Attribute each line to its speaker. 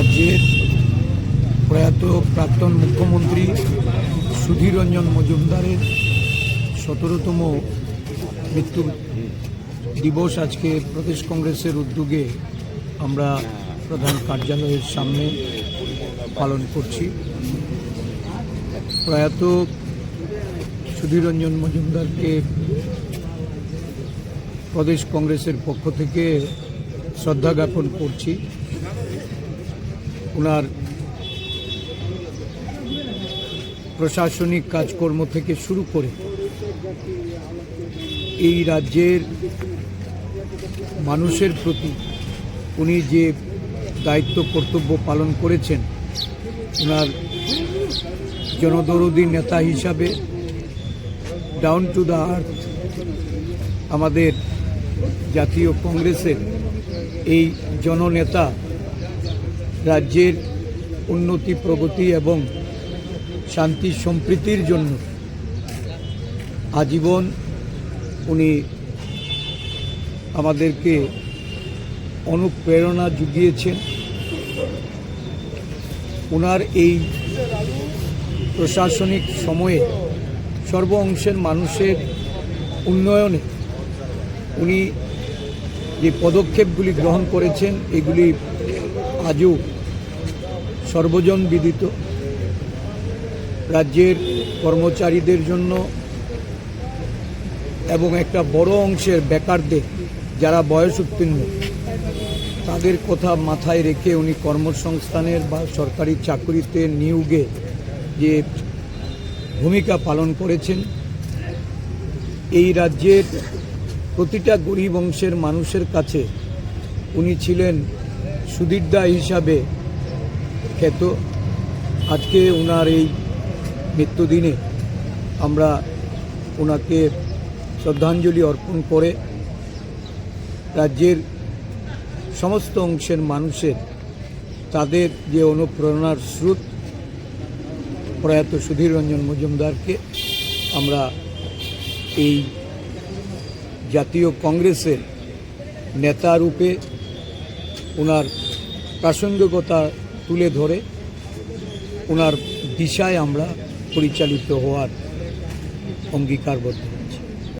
Speaker 1: রাজ্যের প্রয়াত প্রাক্তন মুখ্যমন্ত্রী সুধীর রঞ্জন মজুমদারের 17তম মৃত্যু দিবস আজকে প্রদেশ কংগ্রেসের উদ্যোগে আমরা প্রধান কার্যালয়ের সামনে পালন করছি। প্রয়াত সুধীর রঞ্জন মজুমদারকে প্রদেশ কংগ্রেসের পক্ষ থেকে শ্রদ্ধা জ্ঞাপন করছি। ওনার প্রশাসনিক কাজকর্ম থেকে শুরু করে এই রাজ্যের মানুষের প্রতি উনি যে দায়িত্ব কর্তব্য পালন করেছেন, ওনার জনদরদী নেতা হিসাবে ডাউন টু দ্য আর্থ আমাদের জাতীয় কংগ্রেসের এই জননেতা রাজ্যের উন্নতি প্রগতি এবং শান্তি সম্প্রীতির জন্য আজীবন উনি আমাদেরকে অনুপ্রেরণা জুগিয়েছেন। ওনার এই প্রশাসনিক সময়ে সর্ব অংশের মানুষের উন্নয়নে উনি যে পদক্ষেপগুলি গ্রহণ করেছেন এগুলি আজও সর্বজন বিদিত। রাজ্যের কর্মচারীদের জন্য এবং একটা বড় অংশের বেকারদের যারা বয়স উত্তীর্ণ তাদের কথা মাথায় রেখে উনি কর্মসংস্থানের বা সরকারি চাকরিতে নিয়োগে যে ভূমিকা পালন করেছেন, এই রাজ্যের প্রতিটা গরিব অংশের মানুষের কাছে উনি ছিলেন সুধীরদা হিসাবে খ্যাত। আজকে ওনার এই মৃত্যুদিনে আমরা ওনাকে শ্রদ্ধাঞ্জলি অর্পণ করে রাজ্যের সমস্ত অংশের মানুষের তাদের যে অনুপ্রেরণার স্রোত প্রয়াত সুধীর রঞ্জন মজুমদারকে আমরা এই জাতীয় কংগ্রেসের নেতা রূপে ওনার প্রাসঙ্গিকতা তুলে ধরে ওনার দিশায় আমরা পরিচালিত হওয়ার অঙ্গীকারবদ্ধ।